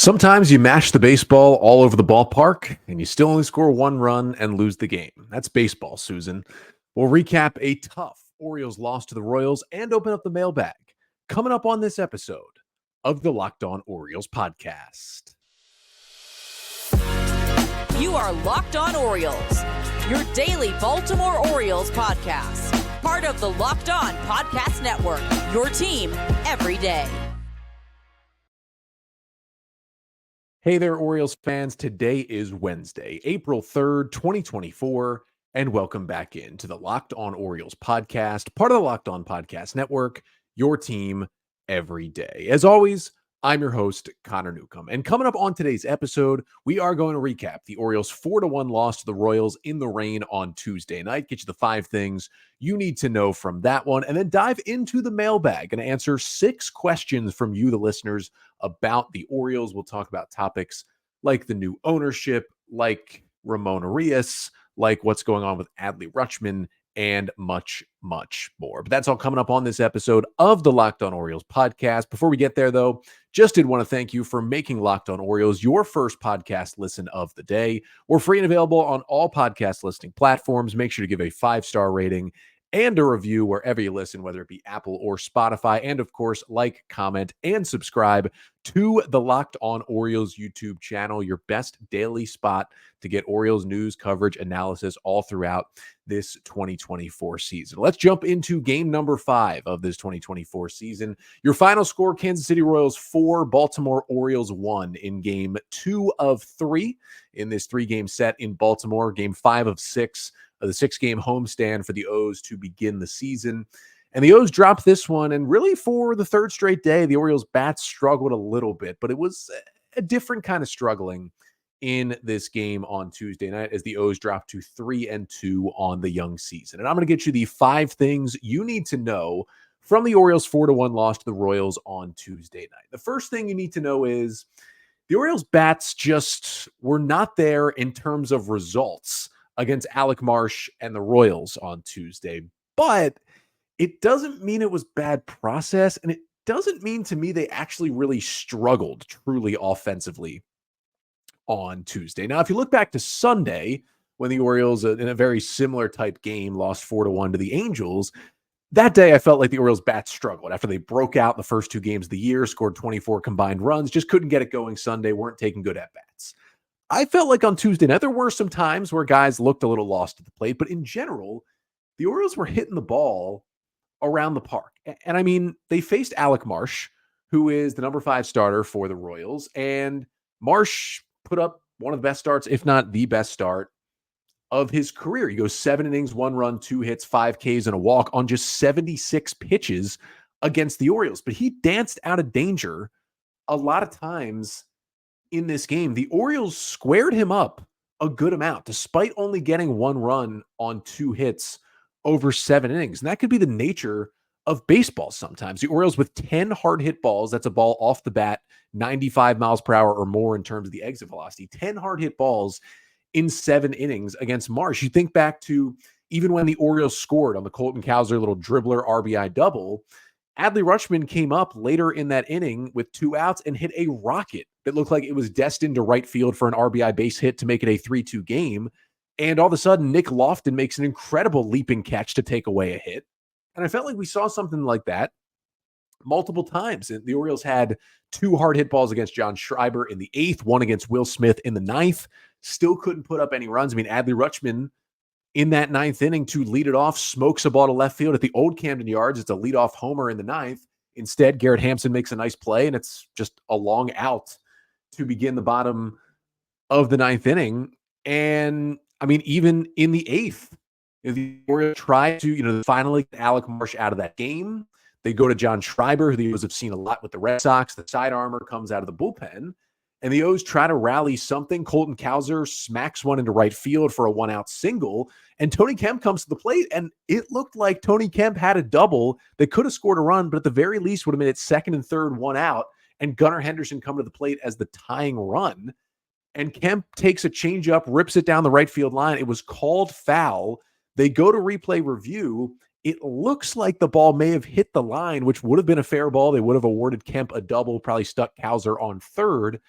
Sometimes you mash the baseball all over the ballpark and you still only score one run and lose the game. That's baseball, Susan. We'll recap a tough Orioles loss to the Royals and open up the mailbag. Coming up on this episode of the Locked On Orioles podcast. You are Locked On Orioles, your daily Baltimore Orioles podcast. Part of the Locked On Podcast Network, your team every day. Hey there, Orioles fans. Today is Wednesday, April 3rd, 2024, and welcome back into the Locked On Orioles podcast, part of the Locked On Podcast Network, your team every day. As always, I'm your host, Connor Newcomb, and coming up on today's episode, we are going to recap the Orioles' 4-1 loss to the Royals in the rain on Tuesday night, get you the 5 things you need to know from that one, and then dive into the mailbag and answer 6 questions from you, the listeners, about the Orioles. We'll talk about topics like the new ownership, like Ramon Arias, like what's going on with Adley Rutschman, and much, much more. But that's all coming up on this episode of the Locked On Orioles podcast. Before we get there, though, just did want to thank you for making Locked On Orioles your first podcast listen of the day. We're free and available on all podcast listening platforms. Make sure to give a 5-star rating and a review wherever you listen, whether it be Apple or Spotify. And of course, like, comment, and subscribe to the Locked On Orioles YouTube channel, your best daily spot to get Orioles news, coverage, analysis all throughout this 2024 season. Let's jump into game number 5 of this 2024 season. Your final score, Kansas City Royals 4, Baltimore Orioles 1 in game 2 of 3 in this 3-game set in Baltimore, game 5 of 6. The 6-game homestand for the O's to begin the season. And the O's dropped this one, and really for the 3rd straight day, the Orioles' bats struggled a little bit, but it was a different kind of struggling in this game on Tuesday night as the O's dropped to 3-2 on the young season. And I'm going to get you the 5 things you need to know from the Orioles' 4-1 loss to the Royals on Tuesday night. The first thing you need to know is the Orioles' bats just were not there in terms of results against Alec Marsh and the Royals on Tuesday. But it doesn't mean it was bad process, and it doesn't mean to me they actually really struggled truly offensively on Tuesday. Now, if you look back to Sunday, when the Orioles, in a very similar type game, lost 4-1 to the Angels, that day I felt like the Orioles' bats struggled after they broke out the first 2 games of the year, scored 24 combined runs, just couldn't get it going Sunday, weren't taking good at-bats. I felt like on Tuesday night, there were some times where guys looked a little lost at the plate, but in general, the Orioles were hitting the ball around the park. And I mean, they faced Alec Marsh, who is the number 5 starter for the Royals, and Marsh put up one of the best starts, if not the best start of his career. He goes 7 innings, 1 run, 2 hits, 5 Ks, and a walk on just 76 pitches against the Orioles. But he danced out of danger a lot of times in this game. The Orioles squared him up a good amount, despite only getting 1 run on 2 hits over 7 innings. And that could be the nature of baseball sometimes. The Orioles with 10 hard hit balls, that's a ball off the bat, 95 miles per hour or more in terms of the exit velocity, 10 hard hit balls in 7 innings against Marsh. You think back to even when the Orioles scored on the Colton Cowser little dribbler RBI double, Adley Rutschman came up later in that inning with 2 outs and hit a rocket that looked like it was destined to right field for an RBI base hit to make it a 3-2 game. And all of a sudden, Nick Lofton makes an incredible leaping catch to take away a hit. And I felt like we saw something like that multiple times. And the Orioles had 2 hard hit balls against John Schreiber in the 8th, 1 against Will Smith in the 9th. Still couldn't put up any runs. I mean, Adley Rutschman in that 9th inning to lead it off, smokes a ball to left field at the old Camden Yards. It's a leadoff homer in the 9th. Instead, Garrett Hampson makes a nice play, and it's just a long out to begin the bottom of the 9th inning. And, I mean, even in the 8th, the Orioles try to, finally get Alec Marsh out of that game. They go to John Schreiber, who the O's have seen a lot with the Red Sox. The side armor comes out of the bullpen. And the O's try to rally something. Colton Cowser smacks one into right field for a 1-out single. And Tony Kemp comes to the plate. And it looked like Tony Kemp had a double that could have scored a run, but at the very least would have made it 2nd and 3rd, 1 out. And Gunnar Henderson come to the plate as the tying run. And Kemp takes a changeup, rips it down the right field line. It was called foul. They go to replay review. It looks like the ball may have hit the line, which would have been a fair ball. They would have awarded Kemp a double, probably stuck Cowser on 3rd.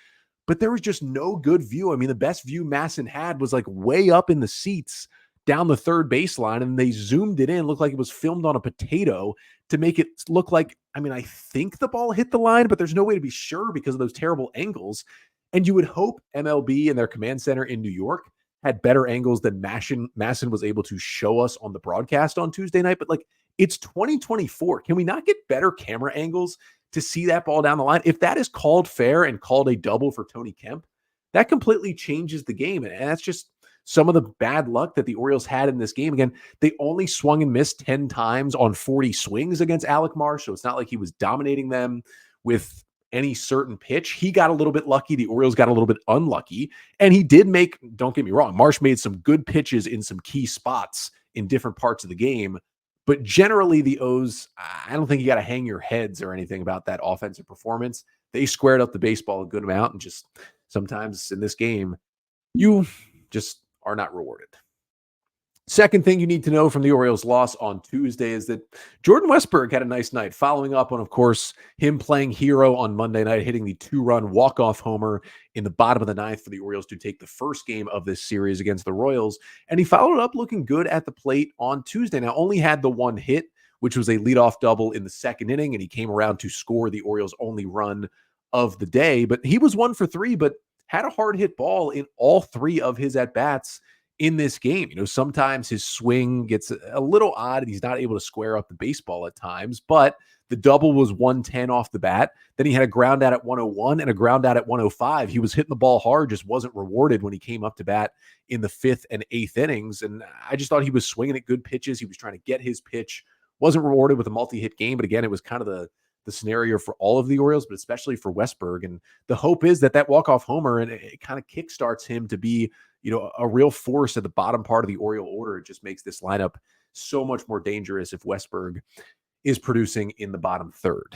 but there was just no good view. I mean, the best view Masson had was like way up in the seats down the third baseline, and they zoomed it in, looked like it was filmed on a potato to make it look like, I mean, I think the ball hit the line, but there's no way to be sure because of those terrible angles. And you would hope MLB and their command center in New York had better angles than Masson was able to show us on the broadcast on Tuesday night. But like, it's 2024. Can we not get better camera angles to see that ball down the line? If that is called fair and called a double for Tony Kemp, that completely changes the game. And that's just some of the bad luck that the Orioles had in this game. Again, they only swung and missed 10 times on 40 swings against Alec Marsh. So it's not like he was dominating them with any certain pitch. He got a little bit lucky. The Orioles got a little bit unlucky. And he did make, don't get me wrong, Marsh made some good pitches in some key spots in different parts of the game. But generally, the O's, I don't think you got to hang your heads or anything about that offensive performance. They squared up the baseball a good amount, and just sometimes in this game, you just are not rewarded. Second thing you need to know from the Orioles' loss on Tuesday is that Jordan Westburg had a nice night, following up on, of course, him playing hero on Monday night, hitting the 2-run walk-off homer in the bottom of the ninth for the Orioles to take the first game of this series against the Royals. And he followed up looking good at the plate on Tuesday. Now, only had the one hit, which was a leadoff double in the second inning, and he came around to score the Orioles' only run of the day. But he was 1 for 3, but had a hard hit ball in all 3 of his at-bats in this game. You know, sometimes his swing gets a little odd and he's not able to square up the baseball at times, but the double was 110 off the bat. Then he had a ground out at 101 and a ground out at 105. He was hitting the ball hard, just wasn't rewarded when he came up to bat in the 5th and 8th innings. And I just thought he was swinging at good pitches. He was trying to get his pitch, wasn't rewarded with a multi-hit game. But again, it was kind of the scenario for all of the Orioles, but especially for Westburg. And the hope is that walk-off homer, and it kind of kickstarts him to be, you know, a real force at the bottom part of the Oriole order. It just makes this lineup so much more dangerous if Westburg is producing in the bottom third.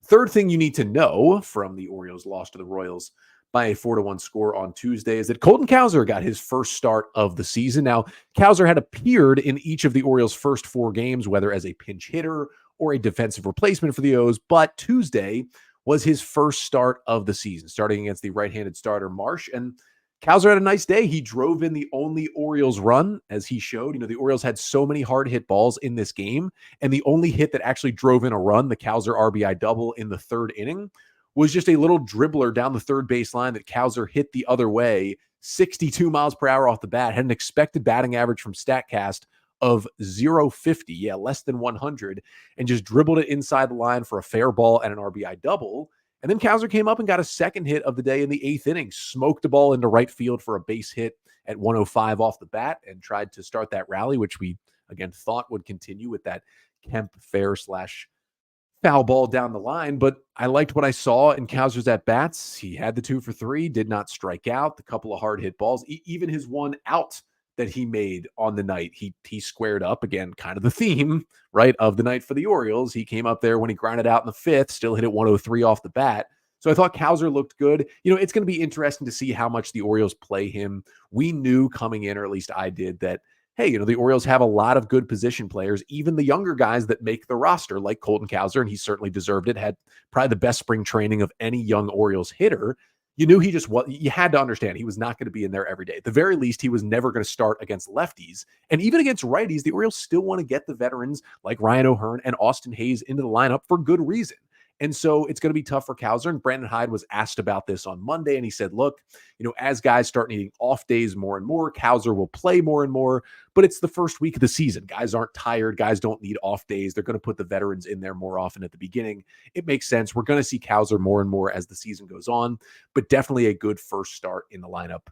Third thing you need to know from the Orioles' loss to the Royals by a 4-1 score on Tuesday is that Colton Cowser got his first start of the season. Now, Cowser had appeared in each of the Orioles' first 4 games, whether as a pinch hitter or a defensive replacement for the O's, but Tuesday was his first start of the season, starting against the right-handed starter Marsh. And Cowser had a nice day. He drove in the only Orioles run, as he showed. You know, the Orioles had so many hard hit balls in this game, and the only hit that actually drove in a run, the Cowser RBI double in the 3rd inning, was just a little dribbler down the third baseline that Cowser hit the other way, 62 miles per hour off the bat, had an expected batting average from StatCast of 050, less than 100, and just dribbled it inside the line for a fair ball and an RBI double. And then Cowser came up and got a second hit of the day in the 8th inning, smoked the ball into right field for a base hit at 105 off the bat, and tried to start that rally, which we, again, thought would continue with that Kemp fair / foul ball down the line. But I liked what I saw in Cowser's at-bats. He had the 2 for 3, did not strike out, the couple of hard hit balls, even his one out that he made on the night. He squared up, again, kind of the theme, right, of the night for the Orioles. He came up there when he grounded out in the 5th, still hit it 103 off the bat. So I thought Cowser looked good. You know, it's going to be interesting to see how much the Orioles play him. We knew coming in, or at least I did, that, hey, you know, the Orioles have a lot of good position players, even the younger guys that make the roster, like Colton Cowser, and he certainly deserved it, had probably the best spring training of any young Orioles hitter. You knew he just was, you had to understand he was not going to be in there every day. At the very least, he was never going to start against lefties. And even against righties, the Orioles still want to get the veterans like Ryan O'Hearn and Austin Hayes into the lineup for good reason. And so it's going to be tough for Cowser. And Brandon Hyde was asked about this on Monday, and he said, look, you know, as guys start needing off days more and more, Cowser will play more and more, but it's the first week of the season. Guys aren't tired. Guys don't need off days. They're going to put the veterans in there more often at the beginning. It makes sense. We're going to see Cowser more and more as the season goes on, but definitely a good first start in the lineup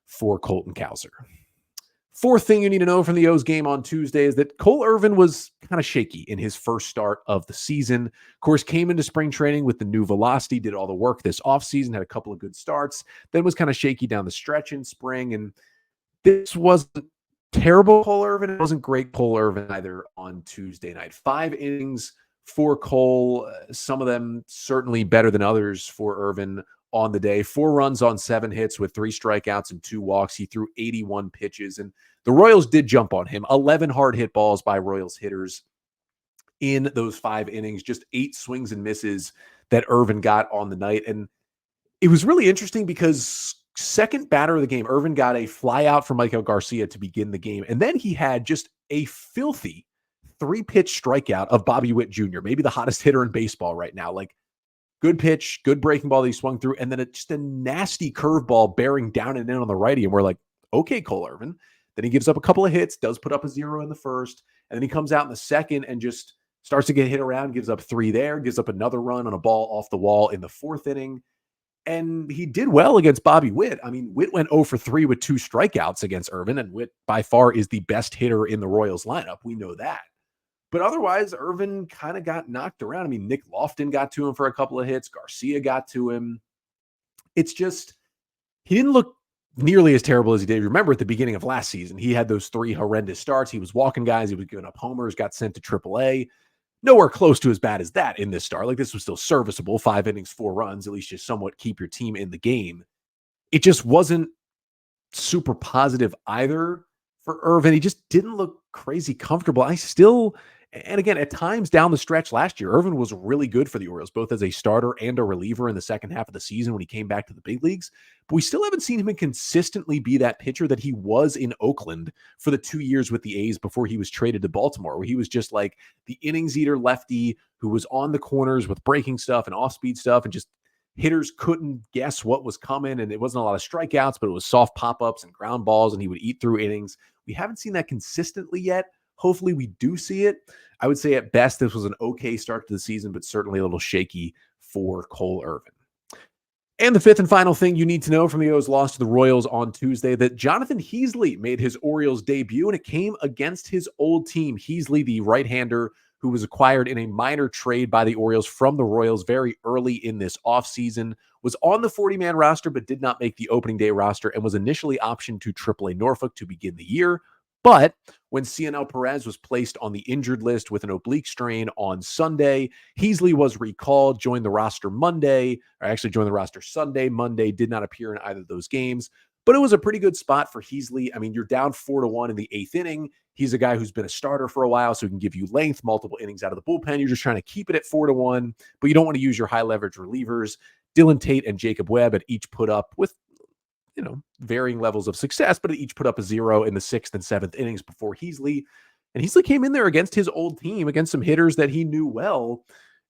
for Colton Cowser. Fourth thing you need to know from the O's game on Tuesday is that Cole Irvin was kind of shaky in his first start of the season. Of course, came into spring training with the new velocity, did all the work this offseason, had a couple of good starts, then was kind of shaky down the stretch in spring. And this wasn't terrible Cole Irvin. It wasn't great Cole Irvin either on Tuesday night. 5 innings for Cole, some of them certainly better than others for Irvin on the day. 4 runs on 7 hits with 3 strikeouts and 2 walks. He threw 81 pitches, and the Royals did jump on him. 11 hard hit balls by Royals hitters in those 5 innings, just 8 swings and misses that Irvin got on the night. And It was really interesting because second batter of the game, Irvin got a fly out from Michael Garcia to begin the game. And then he had just a filthy 3-pitch strikeout of Bobby Witt Jr., maybe the hottest hitter in baseball right now. Like, good pitch, good breaking ball that he swung through, and then just a nasty curveball bearing down and in on the righty. And we're like, okay, Cole Irvin. Then he gives up a couple of hits, does put up a 0 in the first, and then he comes out in the second and just starts to get hit around, gives up 3 there, gives up another run on a ball off the wall in the fourth inning. And he did well against Bobby Witt. I mean, Witt went 0 for 3 with 2 strikeouts against Irvin, and Witt by far is the best hitter in the Royals lineup. We know that. But otherwise, Irvin kind of got knocked around. I mean, Nick Lofton got to him for a couple of hits. Garcia got to him. It's just, he didn't look nearly as terrible as he did. Remember at the beginning of last season, he had those 3 horrendous starts. He was walking guys. He was giving up homers, got sent to AAA. Nowhere close to as bad as that in this start. Like, this was still serviceable. 5 innings, 4 runs, at least just somewhat keep your team in the game. It just wasn't super positive either for Irvin. He just didn't look crazy comfortable. And again, at times down the stretch last year, Irvin was really good for the Orioles, both as a starter and a reliever in the second half of the season when he came back to the big leagues. But we still haven't seen him consistently be that pitcher that he was in Oakland for the 2 years with the A's before he was traded to Baltimore, where he was just like the innings eater lefty who was on the corners with breaking stuff and off-speed stuff, and just hitters couldn't guess what was coming. And it wasn't a lot of strikeouts, but it was soft pop-ups and ground balls, and he would eat through innings. We haven't seen that consistently yet. Hopefully we do see it. I would say at best this was an okay start to the season, but certainly a little shaky for Cole Irvin. And the fifth and final thing you need to know from the O's loss to the Royals on Tuesday, that Jonathan Heasley made his Orioles debut, and it came against his old team. Heasley, the right-hander who was acquired in a minor trade by the Orioles from the Royals very early in this offseason, was on the 40-man roster but did not make the opening day roster and was initially optioned to AAA Norfolk to begin the year. But when Cionel Perez was placed on the injured list with an oblique strain on Sunday, Heasley was recalled, joined the roster Sunday. Monday, did not appear in either of those games. But it was a pretty good spot for Heasley. I mean, you're down 4-1 in the 8th inning. He's a guy who's been a starter for a while, so he can give you length, multiple innings out of the bullpen. You're just trying to keep it at 4-1, but you don't want to use your high leverage relievers. Dylan Tate and Jacob Webb had each put up with varying levels of success, but each put up a 0 in the 6th and 7th innings before Heasley. And Heasley came in there against his old team, against some hitters that he knew well.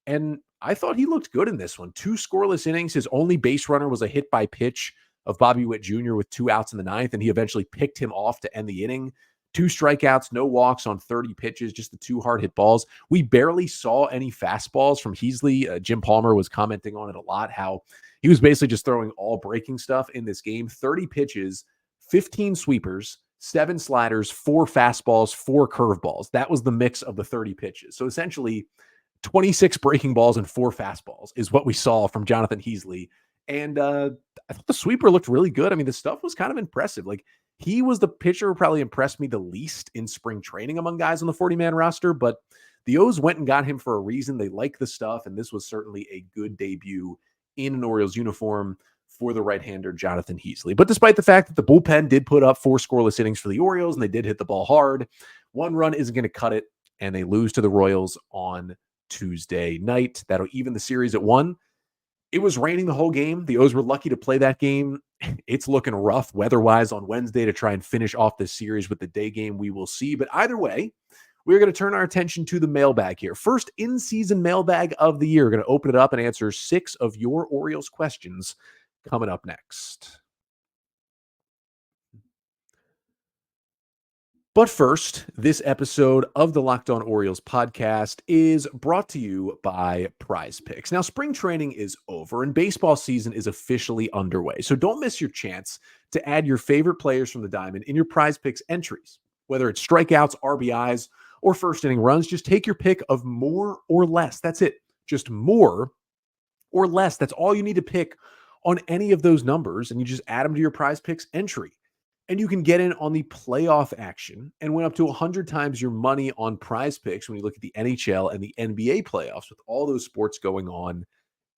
And I thought he looked good in this one. 2 scoreless innings. His only base runner was a hit by pitch of Bobby Witt Jr. with 2 outs in the 9th, and he eventually picked him off to end the inning. 2 strikeouts, no walks on 30 pitches, just the 2 hard hit balls. We barely saw any fastballs from Heasley. Jim Palmer was commenting on it a lot, how he was basically just throwing all breaking stuff in this game. 30 pitches, 15 sweepers, 7 sliders, 4 fastballs, 4 curveballs. That was the mix of the 30 pitches. So essentially 26 breaking balls and 4 fastballs is what we saw from Jonathan Heasley. And I thought the sweeper looked really good. I mean, the stuff was kind of impressive. Like, he was the pitcher who probably impressed me the least in spring training among guys on the 40-man roster, but the O's went and got him for a reason. They like the stuff, and this was certainly a good debut in an Orioles uniform for the right-hander Jonathan Heasley. But despite the fact that the bullpen did put up 4 scoreless innings for the Orioles, and they did hit the ball hard, 1 run isn't going to cut it, and they lose to the Royals on Tuesday night. That'll even the series at 1. It was raining the whole game. The O's were lucky to play that game. It's looking rough weather-wise on Wednesday to try and finish off this series with the day game. We will see. But either way, we're going to turn our attention to the mailbag here. First in-season mailbag of the year. We're going to open it up and answer 6 of your Orioles questions coming up next. But first, this episode of the Locked On Orioles podcast is brought to you by Prize Picks. Now, spring training is over and baseball season is officially underway. So don't miss your chance to add your favorite players from the Diamond in your Prize Picks entries. Whether it's strikeouts, RBIs, or first inning runs, just take your pick of more or less. That's it. Just more or less. That's all you need to pick on any of those numbers, and you just add them to your Prize Picks entry. And you can get in on the playoff action and win up to 100 times your money on Prize Picks when you look at the NHL and the NBA playoffs, with all those sports going on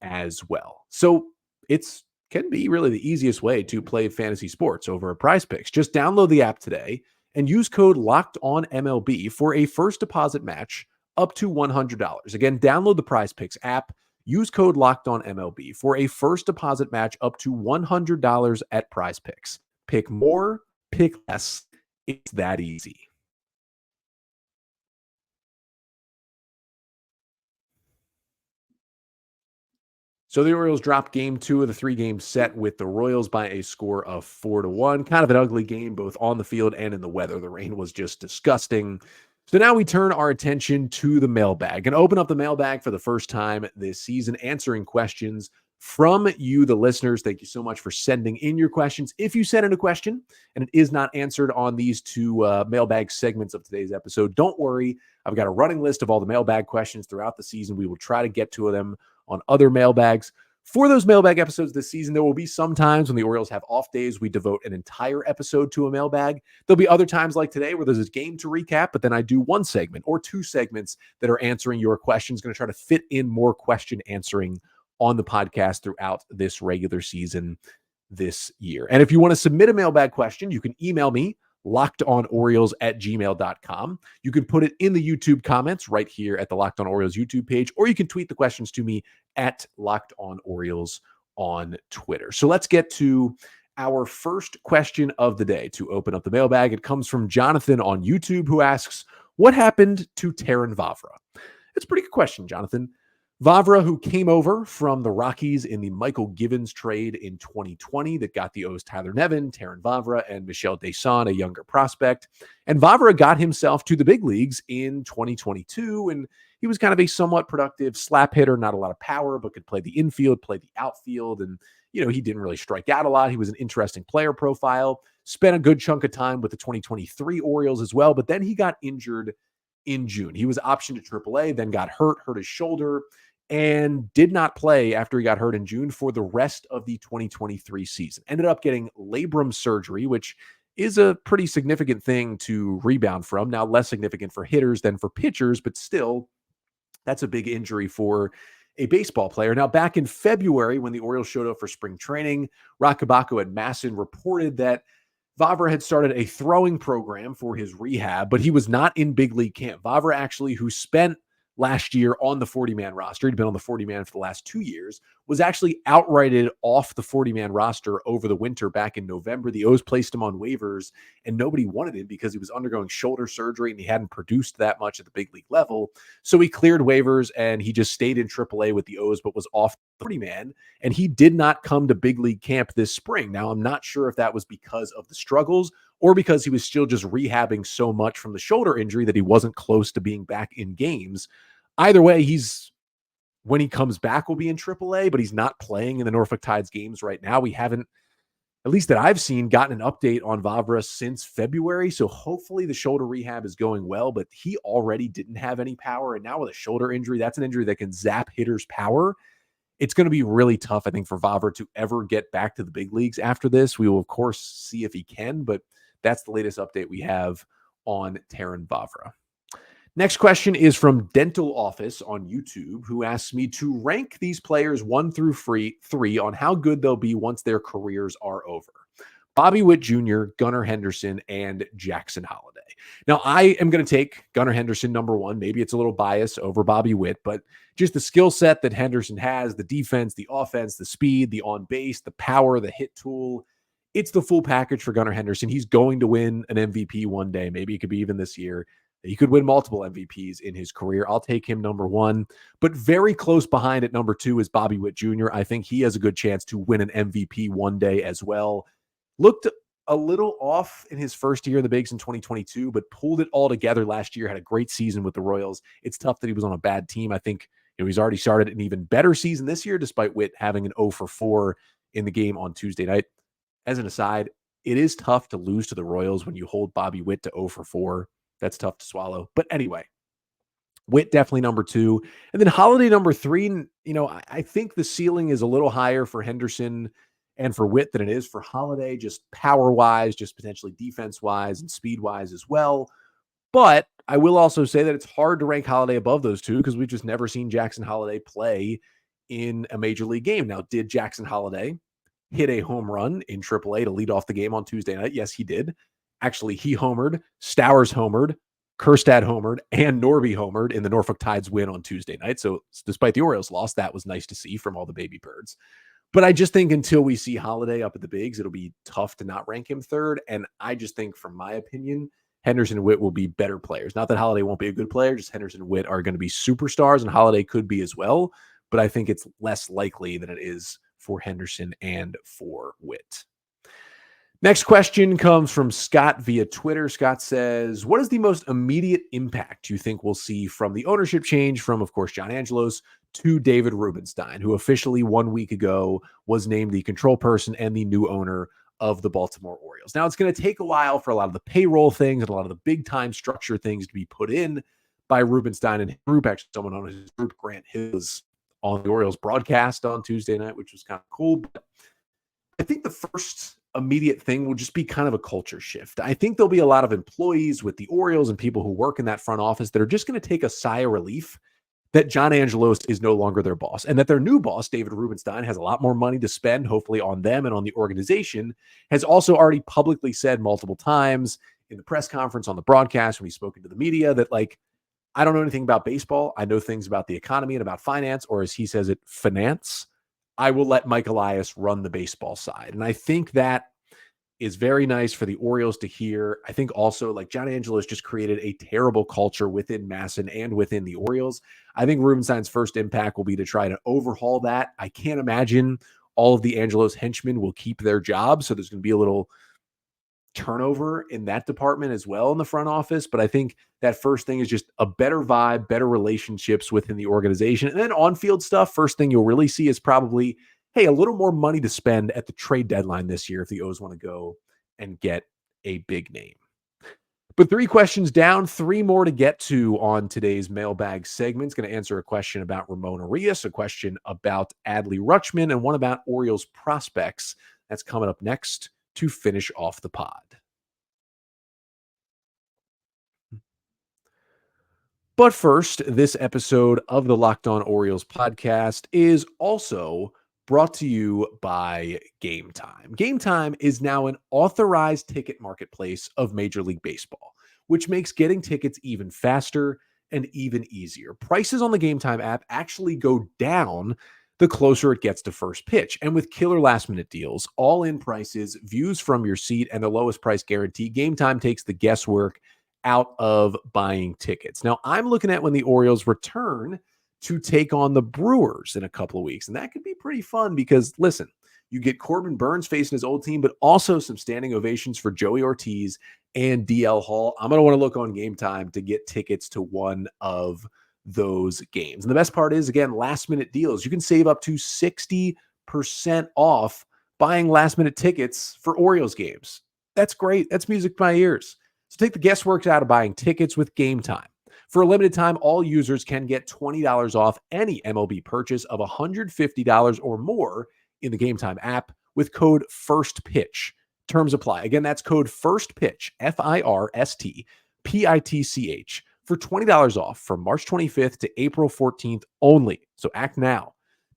as well. So it's can be really the easiest way to play fantasy sports over at Prize Picks. Just download the app today and use code LOCKEDONMLB for a first deposit match up to $100. Again, download the Prize Picks app, Use code LOCKEDONMLB for a first deposit match up to $100 at Prize Picks. Pick more, pick less. It's that easy. So the Orioles dropped game 2 of the 3-game set with the Royals by a score of 4-1. Kind of an ugly game, both on the field and in the weather. The rain was just disgusting. So now we turn our attention to the mailbag and open up the mailbag for the first time this season, answering questions from you, the listeners. Thank you so much for sending in your questions. If you send in a question and it is not answered on these two mailbag segments of today's episode, don't worry. I've got a running list of all the mailbag questions throughout the season. We will try to get to them on other mailbags. For those mailbag episodes this season, there will be some times when the Orioles have off days, we devote an entire episode to a mailbag. There'll be other times like today where there's a game to recap, but then I do one segment or two segments that are answering your questions. Going to try to fit in more question answering on the podcast throughout this regular season this year. And if you want to submit a mailbag question, you can email me, lockedonorioles@gmail.com. You can put it in the YouTube comments right here at the Locked On Orioles YouTube page, or you can tweet the questions to me at Locked On Orioles on Twitter. So let's get to our first question of the day to open up the mailbag. It comes from Jonathan on YouTube, who asks, what happened to Terrin Vavra? It's a pretty good question, Jonathan. Vavra, who came over from the Rockies in the Michael Givens trade in 2020 that got the O's Tyler Nevin, Terrin Vavra, and Michel Deson, a younger prospect. And Vavra got himself to the big leagues in 2022, and he was kind of a somewhat productive slap hitter, not a lot of power, but could play the infield, play the outfield, and he didn't really strike out a lot. He was an interesting player profile, spent a good chunk of time with the 2023 Orioles as well, but then he got injured in June. He was optioned to AAA, then got hurt his shoulder, and did not play after he got hurt in June for the rest of the 2023 season. Ended up getting labrum surgery, which is a pretty significant thing to rebound from. Now, less significant for hitters than for pitchers, but still, that's a big injury for a baseball player. Now, back in February, when the Orioles showed up for spring training, Rock Kabako at Masson reported that Vavra had started a throwing program for his rehab, but he was not in big league camp. Vavra actually, who spent last year on the 40-man roster, he'd been on the 40-man for the last 2 years, was actually outrighted off the 40-man roster over the winter back in November. The O's placed him on waivers, and nobody wanted him because he was undergoing shoulder surgery and he hadn't produced that much at the big league level. So he cleared waivers and he just stayed in AAA with the O's, but was off the 40-man, and he did not come to big league camp this spring. Now, I'm not sure if that was because of the struggles or because he was still just rehabbing so much from the shoulder injury that he wasn't close to being back in games. Either way, when he comes back, will be in AAA, but he's not playing in the Norfolk Tides games right now. We haven't, at least that I've seen, gotten an update on Vavra since February. So hopefully the shoulder rehab is going well, but he already didn't have any power. And now with a shoulder injury, that's an injury that can zap hitters' power. It's going to be really tough, I think, for Vavra to ever get back to the big leagues after this. We will, of course, see if he can, but that's the latest update we have on Terrin Vavra. Next question is from Dental Office on YouTube, who asks me to rank these players 1 through 3 on how good they'll be once their careers are over. Bobby Witt Jr., Gunnar Henderson, and Jackson Holliday. Now, I am going to take Gunnar Henderson number 1. Maybe it's a little bias over Bobby Witt, but just the skill set that Henderson has, the defense, the offense, the speed, the on base, the power, the hit tool. It's the full package for Gunnar Henderson. He's going to win an MVP one day. Maybe it could be even this year. He could win multiple MVPs in his career. I'll take him number 1, but very close behind at number 2 is Bobby Witt Jr. I think he has a good chance to win an MVP one day as well. Looked a little off in his first year in the bigs in 2022, but pulled it all together last year, had a great season with the Royals. It's tough that he was on a bad team. I think he's already started an even better season this year, despite Witt having an 0 for 4 in the game on Tuesday night. As an aside, it is tough to lose to the Royals when you hold Bobby Witt to 0 for 4. That's tough to swallow. But anyway, Witt definitely number 2. And then Holliday number 3. I think the ceiling is a little higher for Henderson and for Witt than it is for Holliday, just power-wise, just potentially defense-wise and speed-wise as well. But I will also say that it's hard to rank Holliday above those two because we've just never seen Jackson Holliday play in a major league game. Now, did Jackson Holliday hit a home run in AAA to lead off the game on Tuesday night? Yes, he did. Actually, he homered. Stowers homered. Kerstad homered and Norby homered in the Norfolk Tides win on Tuesday night. So despite the Orioles loss, that was nice to see from all the baby birds. But I just think until we see Holiday up at the bigs, it'll be tough to not rank him third. And I just think, from my opinion, Henderson and Witt will be better players. Not that Holiday won't be a good player, just Henderson and Witt are going to be superstars, and Holiday could be as well. But I think it's less likely than it is for Henderson and for Witt. Next question comes from Scott via Twitter. Scott says, what is the most immediate impact you think we'll see from the ownership change from, of course, John Angelos to David Rubenstein, who officially 1 week ago was named the control person and the new owner of the Baltimore Orioles? Now, it's going to take a while for a lot of the payroll things and a lot of the big time structure things to be put in by Rubenstein and his group. Actually, someone on his group, Grant Hills, on the Orioles broadcast on Tuesday night, which was kind of cool. But I think the first immediate thing will just be kind of a culture shift. I think there'll be a lot of employees with the Orioles and people who work in that front office that are just going to take a sigh of relief that John Angelos is no longer their boss, and that their new boss, David Rubenstein, has a lot more money to spend, hopefully on them and on the organization, has also already publicly said multiple times in the press conference, on the broadcast, when he's spoken to the media, that, like, I don't know anything about baseball. I know things about the economy and about finance, or as he says it, finance. I will let Mike Elias run the baseball side. And I think that is very nice for the Orioles to hear. I think also, like, John Angelos just created a terrible culture within Masson and within the Orioles. I think Rubenstein's first impact will be to try to overhaul that. I can't imagine all of the Angelos henchmen will keep their jobs. So there's going to be a little turnover in that department as well in the front office. But I think that first thing is just a better vibe, better relationships within the organization. And then on-field stuff, first thing you'll really see is probably, hey, a little more money to spend at the trade deadline this year if the O's want to go and get a big name. But 3 questions down, 3 more to get to on today's mailbag segment. It's going to answer a question about Ramon Arias, a question about Adley Rutschman, and one about Orioles prospects. That's coming up next to finish off the pod. But first, this episode of the Locked On Orioles podcast is also brought to you by Game Time. Game Time is now an authorized ticket marketplace of Major League Baseball, which makes getting tickets even faster and even easier. Prices on the Game Time app actually go down the closer it gets to first pitch. And with killer last-minute deals, all-in prices, views from your seat, and the lowest price guarantee, Game Time takes the guesswork out of buying tickets. Now, I'm looking at when the Orioles return to take on the Brewers in a couple of weeks. And that could be pretty fun because, listen, you get Corbin Burns facing his old team, but also some standing ovations for Joey Ortiz and DL Hall. I'm going to want to look on Game Time to get tickets to one of those games. And the best part is, again, last minute deals. You can save up to 60% off buying last minute tickets for Orioles games. That's great. That's music to my ears. So take the guesswork out of buying tickets with Game Time. For a limited time, all users can get $20 off any MLB purchase of $150 or more in the Game Time app with code FIRSTPITCH. Terms apply. Again, that's code FIRSTPITCH, FIRSTPITCH, for $20 off from March 25th to April 14th only. So act now.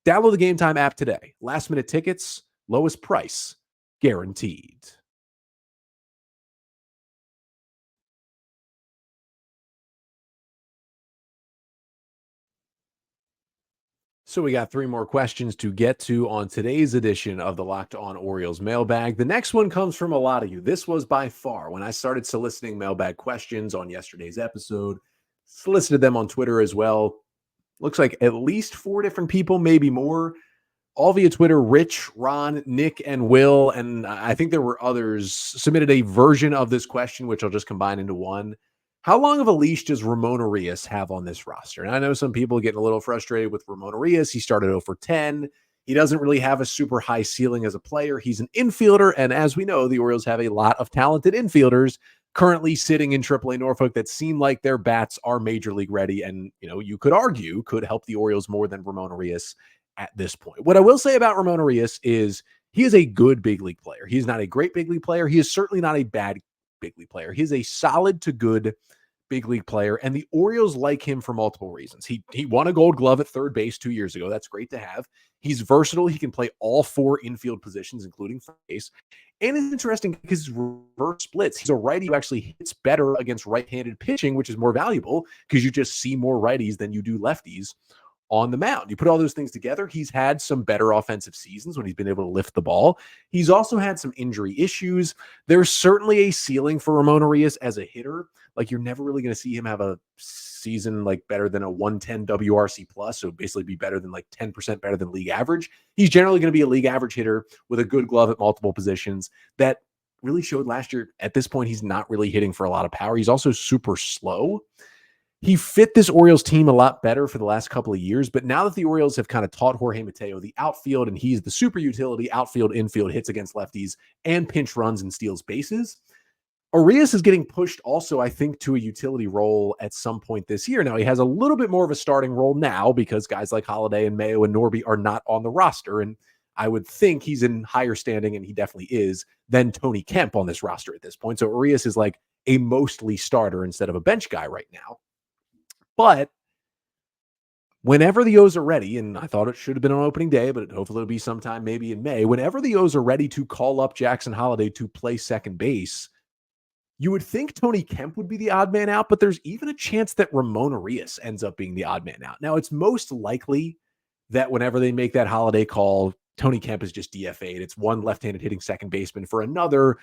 Download the Game Time app today. Last minute tickets, lowest price, guaranteed. So we got 3 more questions to get to on today's edition of the Locked On Orioles mailbag. The next one comes from a lot of you. This was by far, when I started soliciting mailbag questions on yesterday's episode, solicited them on Twitter as well. Looks like at least 4 different people, maybe more, all via Twitter. Rich, Ron, Nick, and Will, and I think there were others, submitted a version of this question, which I'll just combine into one. How long of a leash does Ramon Arias have on this roster? And I know some people are getting a little frustrated with Ramon Arias. He started 0 for 10. He doesn't really have a super high ceiling as a player. He's an infielder, and as we know, the Orioles have a lot of talented infielders currently sitting in AAA Norfolk that seem like their bats are major league ready, and you could argue could help the Orioles more than Ramon Arias at this point. What I will say about Ramon Arias is he is a good big league player. He's not a great big league player. He is certainly not a bad big league player. He is a solid to good big league player, and the Orioles like him for multiple reasons. He won a Gold Glove at third base 2 years ago. That's great to have. He's versatile. He can play all 4 infield positions, including first base. And it's interesting because his reverse splits. He's a righty who actually hits better against right-handed pitching, which is more valuable because you just see more righties than you do lefties on the mound. You put all those things together, he's had some better offensive seasons when he's been able to lift the ball. He's also had some injury issues. There's certainly a ceiling for Ramon Urias as a hitter. Like, you're never really going to see him have a season like better than a 110 WRC plus, so basically be better than like 10% better than league average. He's generally going to be a league average hitter with a good glove at multiple positions. That really showed last year. At this point, he's not really hitting for a lot of power. He's also super slow. He fit this Orioles team a lot better for the last couple of years, but now that the Orioles have kind of taught Jorge Mateo the outfield, and he's the super utility outfield, infield, hits against lefties, and pinch runs and steals bases, Urias is getting pushed also, I think, to a utility role at some point this year. Now, he has a little bit more of a starting role now because guys like Holiday and Mayo and Norby are not on the roster, and I would think he's in higher standing, and he definitely is, than Tony Kemp on this roster at this point. So Urias is like a mostly starter instead of a bench guy right now. But whenever the O's are ready, and I thought it should have been on opening day, but hopefully it'll be sometime maybe in May, whenever the O's are ready to call up Jackson Holiday to play second base, you would think Tony Kemp would be the odd man out, but there's even a chance that Ramon Urias ends up being the odd man out. Now, it's most likely that whenever they make that Holiday call, Tony Kemp is just DFA'd. It's one left-handed hitting second baseman for another.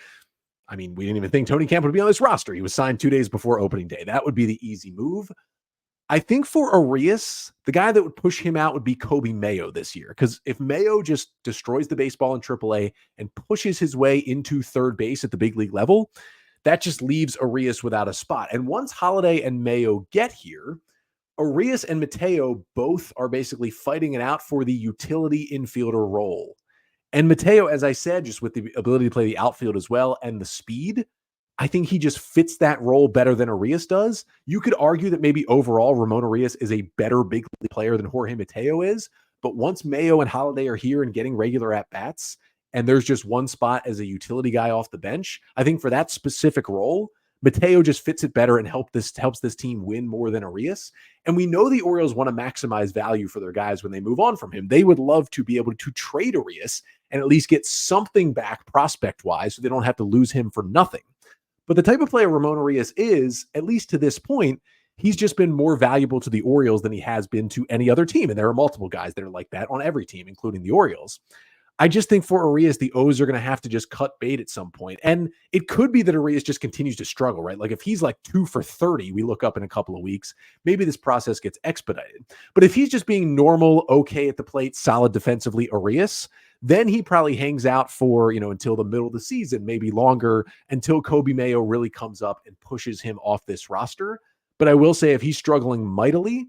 I mean, we didn't even think Tony Kemp would be on this roster. He was signed 2 days before opening day. That would be the easy move. I think for Urias, the guy that would push him out would be Kobe Mayo this year. Because if Mayo just destroys the baseball in AAA and pushes his way into third base at the big league level, that just leaves Urias without a spot. And once Holiday and Mayo get here, Urias and Mateo both are basically fighting it out for the utility infielder role. And Mateo, as I said, just with the ability to play the outfield as well and the speed, I think he just fits that role better than Urias does. You could argue that maybe overall Ramon Urias is a better big league player than Jorge Mateo is, but once Mayo and Holiday are here and getting regular at-bats, and there's just one spot as a utility guy off the bench, I think for that specific role, Mateo just fits it better and helps this team win more than Urias. And we know the Orioles want to maximize value for their guys when they move on from him. They would love to be able to trade Urias and at least get something back prospect-wise so they don't have to lose him for nothing. But the type of player Ramon Urias is, at least to this point, he's just been more valuable to the Orioles than he has been to any other team. And there are multiple guys that are like that on every team, including the Orioles. I just think for Urias, the O's are going to have to just cut bait at some point. And it could be that Urias just continues to struggle, right? Like if he's like 2 for 30, we look up in a couple of weeks, maybe this process gets expedited. But if he's just being normal, okay at the plate, solid defensively Urias, then he probably hangs out for, until the middle of the season, maybe longer, until Kobe Mayo really comes up and pushes him off this roster. But I will say if he's struggling mightily,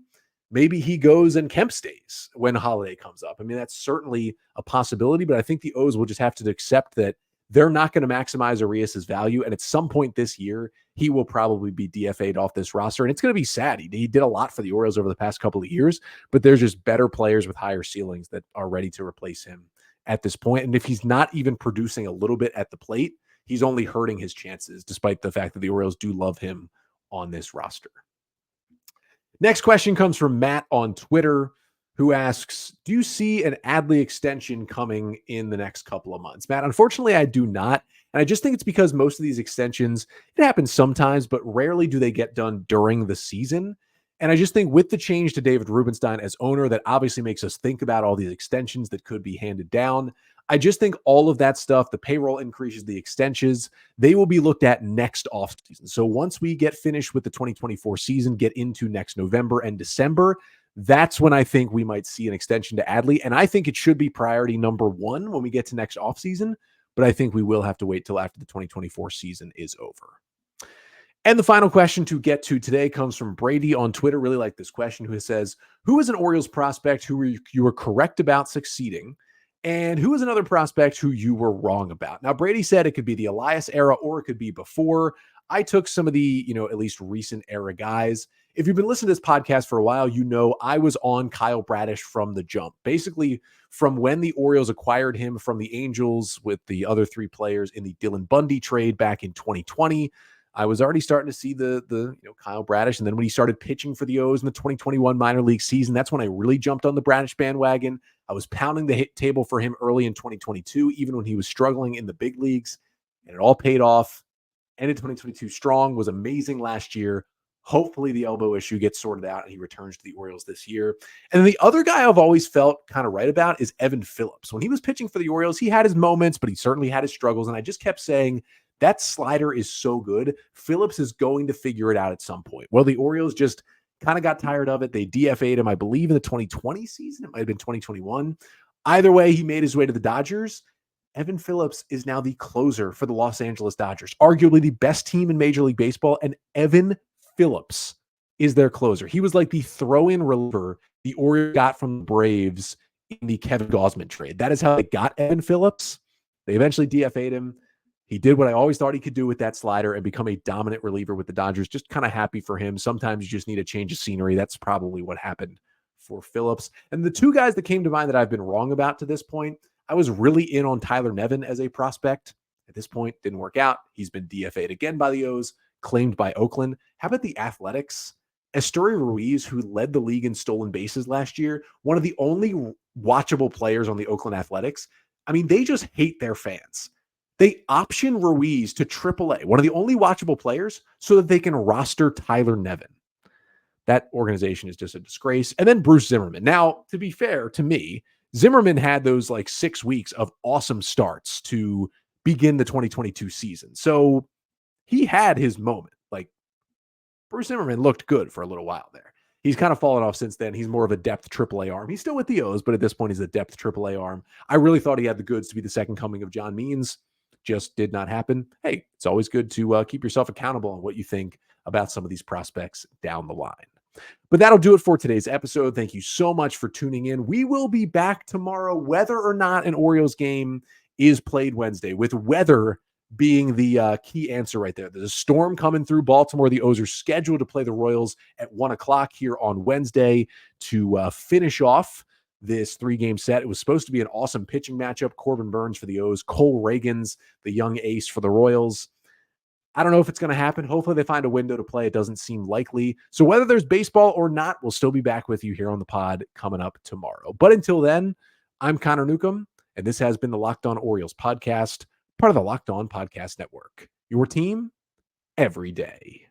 maybe he goes and Kemp stays when Holiday comes up. I mean, that's certainly a possibility, but I think the O's will just have to accept that they're not going to maximize Urias's value. And at some point this year, he will probably be DFA'd off this roster. And it's going to be sad. He did a lot for the Orioles over the past couple of years, but there's just better players with higher ceilings that are ready to replace him at this point. And if he's not even producing a little bit at the plate, he's only hurting his chances, despite the fact that the Orioles do love him on this roster. Next question comes from Matt on Twitter, who asks, do you see an Adley extension coming in the next couple of months? Matt, unfortunately, I do not. And I just think it's because most of these extensions, it happens sometimes, but rarely do they get done during the season. And I just think with the change to David Rubenstein as owner, that obviously makes us think about all these extensions that could be handed down. I just think all of that stuff, the payroll increases, the extensions, they will be looked at next offseason. So once we get finished with the 2024 season, get into next November and December, that's when I think we might see an extension to Adley. And I think it should be priority number one when we get to next offseason. But I think we will have to wait till after the 2024 season is over. And the final question to get to today comes from Brady on Twitter. Really like this question, who says, who is an Orioles prospect who you were correct about succeeding? And who is another prospect who you were wrong about? Now, Brady said it could be the Elias era or it could be before. I took some of the, at least recent era guys. If you've been listening to this podcast for a while, I was on Kyle Bradish from the jump. Basically, from when the Orioles acquired him from the Angels with the other 3 players in the Dylan Bundy trade back in 2020, I was already starting to see the Kyle Bradish, and then when he started pitching for the O's in the 2021 minor league season, that's when I really jumped on the Bradish bandwagon. I was pounding the hit table for him early in 2022, even when he was struggling in the big leagues, and it all paid off. Ended 2022 strong, was amazing last year. Hopefully the elbow issue gets sorted out and he returns to the Orioles this year. And then the other guy I've always felt kind of right about is Evan Phillips. When he was pitching for the Orioles, he had his moments, but he certainly had his struggles. And I just kept saying, that slider is so good. Phillips is going to figure it out at some point. Well, the Orioles just kind of got tired of it. They DFA'd him, I believe, in the 2020 season. It might have been 2021. Either way, he made his way to the Dodgers. Evan Phillips is now the closer for the Los Angeles Dodgers, arguably the best team in Major League Baseball, and Evan Phillips is their closer. He was like the throw-in reliever the Orioles got from the Braves in the Kevin Gausman trade. That is how they got Evan Phillips. They eventually DFA'd him. He did what I always thought he could do with that slider and become a dominant reliever with the Dodgers. Just kind of happy for him. Sometimes you just need a change of scenery. That's probably what happened for Phillips. And the two guys that came to mind that I've been wrong about to this point, I was really in on Tyler Nevin as a prospect. At this point, didn't work out. He's been DFA'd again by the O's, claimed by Oakland. How about the Athletics? Esteury Ruiz, who led the league in stolen bases last year, one of the only watchable players on the Oakland Athletics. I mean, they just hate their fans. They option Ruiz to AAA, one of the only watchable players, so that they can roster Tyler Nevin. That organization is just a disgrace. And then Bruce Zimmerman. Now, to be fair to me, Zimmerman had those like 6 weeks of awesome starts to begin the 2022 season. So he had his moment. Like Bruce Zimmerman looked good for a little while there. He's kind of fallen off since then. He's more of a depth AAA arm. He's still with the O's, but at this point, he's a depth AAA arm. I really thought he had the goods to be the second coming of John Means. Just did not happen. Hey, it's always good to keep yourself accountable on what you think about some of these prospects down the line. But that'll do it for today's episode. Thank you so much for tuning in. We will be back tomorrow, whether or not an Orioles game is played Wednesday, with weather being the key answer right there. There's a storm coming through Baltimore. The O's are scheduled to play the Royals at 1 o'clock here on Wednesday to finish off this 3-game set. It was supposed to be an awesome pitching matchup. Corbin Burns for the O's, Cole Reagans, the young ace for the Royals. I don't know if it's going to happen. Hopefully they find a window to play. It doesn't seem likely. So whether there's baseball or not, we'll still be back with you here on the pod coming up tomorrow. But until then, I'm Connor Newcomb, and this has been the Locked On Orioles podcast, part of the Locked On Podcast Network. Your team every day.